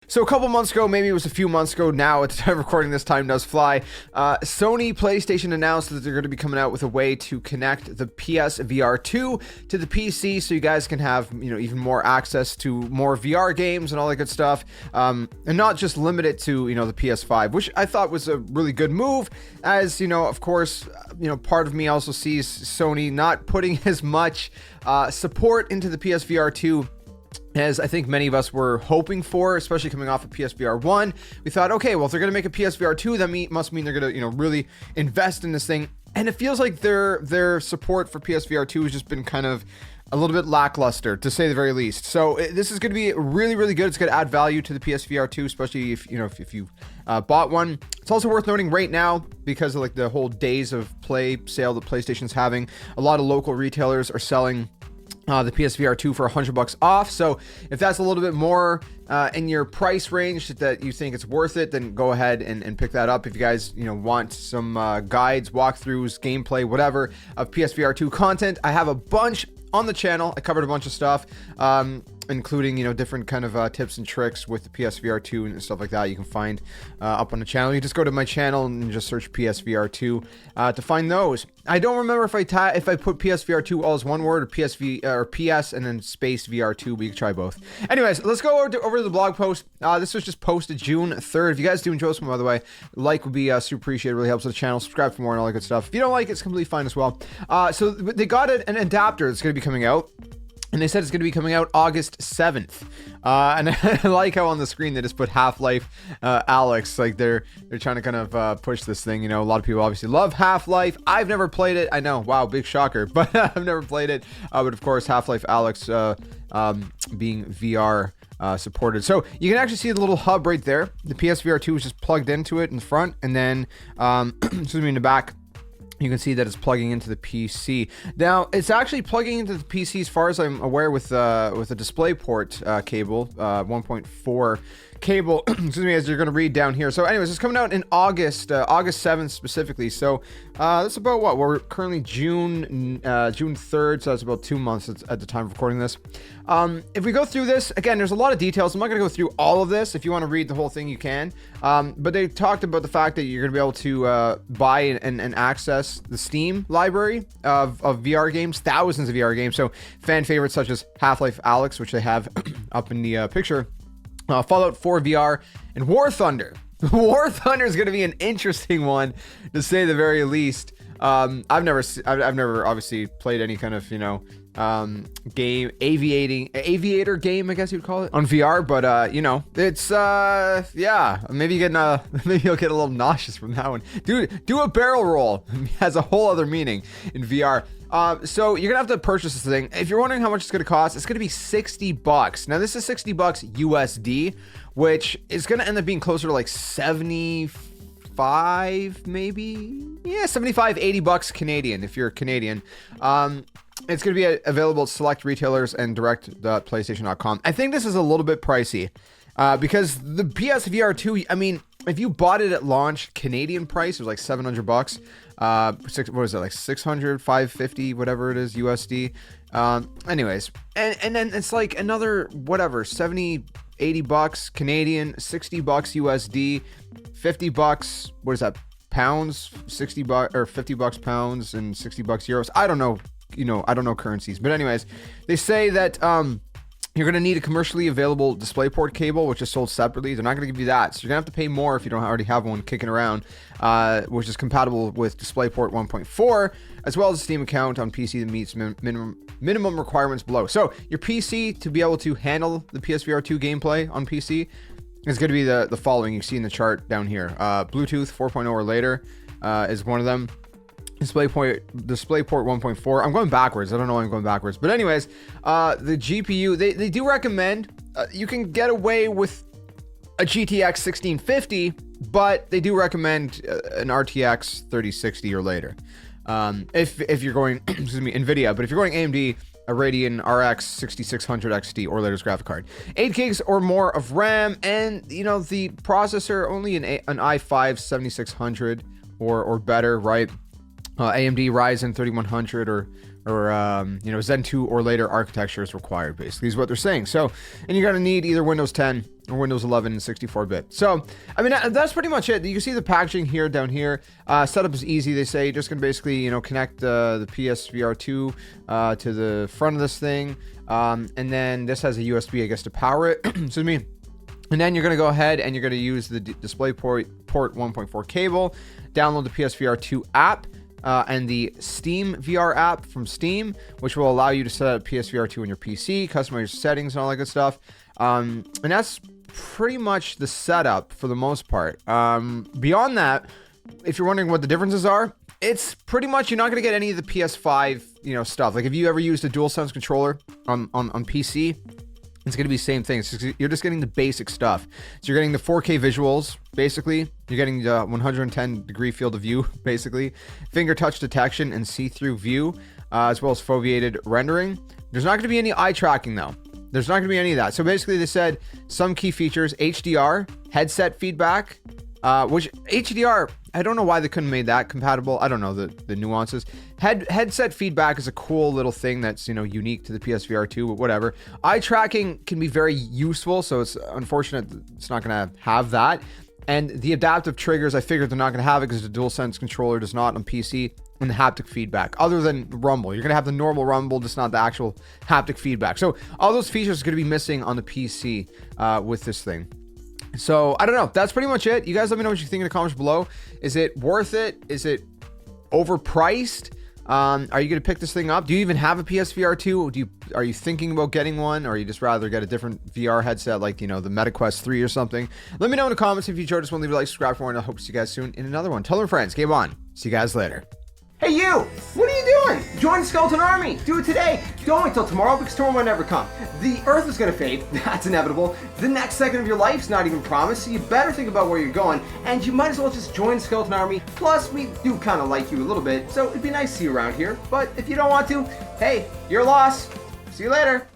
So a couple months ago, maybe it was a few months ago now, at the time of recording this, time does fly, Sony PlayStation announced that they're going to be coming out with a way to connect the PS VR 2 to the PC so you guys can have, even more access to more VR games and all that good stuff, and not just limit it to, the PS5, which I thought was a really good move, as, of course, part of me also sees Sony not putting as much support into the PSVR 2 as I think many of us were hoping for, especially coming off of PSVR 1. We thought, okay, well, if they're going to make a PSVR 2, that must mean they're going to, really invest in this thing. And it feels like their support for PSVR 2 has just been kind of a little bit lackluster, to say the very least. So this is going to be really, really good. It's going to add value to the PSVR 2, especially if you bought one. It's also worth noting right now, because of like the whole days of play sale that PlayStation's having, a lot of local retailers are selling the PSVR 2 for $100 off. So if that's a little bit more in your price range that you think it's worth it, then go ahead and pick that up. If you guys want some guides, walkthroughs, gameplay, whatever of PSVR 2 content, I have a bunch on the channel. I covered a bunch of stuff, including different kind of tips and tricks with the PSVR 2 and stuff like that. You can find up on the channel. You just go to my channel and just search PSVR 2 to find those. I don't remember if I put PSVR 2 all as one word, or PSV or PS and then space VR 2, but you can try both. Anyways, let's go over to the blog post. This was just posted June 3rd. If you guys do enjoy this one, by the way, like would be super appreciated. It really helps with the channel. Subscribe for more and all that good stuff. If you don't like it, it's completely fine as well. So they got an adapter that's going to be coming out. And they said it's going to be coming out August 7th. And I like how on the screen they just put Half-Life Alyx. Like they're trying to kind of push this thing. A lot of people obviously love Half-Life. I've never played it. I know, wow, big shocker. But I've never played it. But of course, Half-Life Alyx being VR supported. So you can actually see the little hub right there. The PSVR 2 is just plugged into it in the front. And then, excuse me, in the back, you can see that it's plugging into the PC. Now, it's actually plugging into the PC, as far as I'm aware, with a DisplayPort cable, 1.4 cable, excuse me, as you're going to read down here. So anyways, it's coming out in August 7th specifically. So that's about what? We're currently June 3rd, so that's about 2 months at the time of recording this. If we go through this, again, there's a lot of details. I'm not going to go through all of this. If you want to read the whole thing, you can. But they talked about the fact that you're going to be able to buy and access the Steam library of VR games, thousands of VR games. So fan favorites such as Half-Life Alyx, which they have up in the picture, Fallout 4 VR, and War Thunder. War Thunder is going to be an interesting one, to say the very least. I've never obviously played any kind of game, aviator game, I guess you'd call it, on VR, but it's yeah, maybe you'll get a little nauseous from that one. Dude, do a barrel roll. It has a whole other meaning in VR. So you're gonna have to purchase this thing. If you're wondering how much it's gonna cost, it's gonna be $60. Now this is $60 USD, which is gonna end up being closer to like 75, maybe, yeah, 75, $80 Canadian if you're Canadian. It's going to be available at select retailers and direct.playstation.com. I think this is a little bit pricey because the PSVR 2, I mean, if you bought it at launch, Canadian price, it was like $700. What was it, like 600, 550, whatever it is, USD. Anyways, and then it's like another, whatever, 70, $80 Canadian, $60 USD, $50, what is that, pounds, $60 or $50 pounds, and $60 euros. I don't know. I don't know currencies, but anyways, they say that you're going to need a commercially available DisplayPort cable, which is sold separately. They're not going to give you that, so you're going to have to pay more if you don't already have one kicking around, which is compatible with DisplayPort 1.4, as well as a Steam account on PC that meets minimum requirements below. So your PC, to be able to handle the PSVR 2 gameplay on PC, is going to be the following. You see in the chart down here. Bluetooth 4.0 or later is one of them. DisplayPort 1.4. I'm going backwards. I don't know why I'm going backwards. But anyways, the GPU, they do recommend you can get away with a GTX 1650, but they do recommend an RTX 3060 or later. If you're going, excuse me, NVIDIA, but if you're going AMD, a Radeon RX 6600 XT or latest graphic card. 8 gigs or more of RAM, and the processor, only an i5 7600 or better, right? AMD Ryzen 3100 or Zen 2 or later architecture is required, basically, is what they're saying. So, and you're going to need either Windows 10 or Windows 11 and 64-bit. So, I mean, that's pretty much it. You can see the packaging here, down here. Setup is easy. They say just gonna basically, you know, connect the PSVR 2 to the front of this thing, and then this has a USB, I guess, to power it. Excuse me. And then you're going to go ahead and you're going to use the DisplayPort 1.4 cable, download the PSVR 2 app, and the Steam VR app from Steam, which will allow you to set up PSVR 2 on your PC, customize your settings and all that good stuff. And that's pretty much the setup for the most part. Beyond that, if you're wondering what the differences are, it's pretty much, you're not going to get any of the PS5, you know, stuff. Like if you ever used a DualSense controller on PC, it's going to be the same thing. You're just getting the basic stuff. So you're getting the 4K visuals, basically. You're getting the 110 degree field of view, basically. Finger touch detection and see-through view, as well as foveated rendering. There's not going to be any eye tracking, though. There's not going to be any of that. So basically, they said some key features: HDR, headset feedback, which HDR, I don't know why they couldn't have made that compatible. I don't know the nuances. Headset feedback is a cool little thing that's, you know, unique to the PSVR 2, but whatever. Eye tracking can be very useful, so it's unfortunate that it's not going to have that. And the adaptive triggers, I figured they're not going to have it because the DualSense controller does not on PC. And the haptic feedback, other than rumble. You're going to have the normal rumble, just not the actual haptic feedback. So all those features are going to be missing on the PC with this thing. So I don't know. That's pretty much it. You guys let me know what you think in the comments below. Is it worth it? Is it overpriced? Are you going to pick this thing up? Do you even have a PSVR 2? Are you thinking about getting one, or you just rather get a different VR headset like, you know, the MetaQuest 3 or something? Let me know in the comments if you enjoyed this one. Leave a like, subscribe for more, and I hope to see you guys soon in another one. Tell your friends. Game on. See you guys later. Hey you! What are you doing? Join the Skeleton Army! Do it today! Don't wait till tomorrow because tomorrow might never come. The Earth is gonna fade, that's inevitable. The next second of your life's not even promised, so you better think about where you're going, and you might as well just join the Skeleton Army. Plus, we do kinda like you a little bit, so it'd be nice to see you around here. But if you don't want to, hey, your loss. See you later.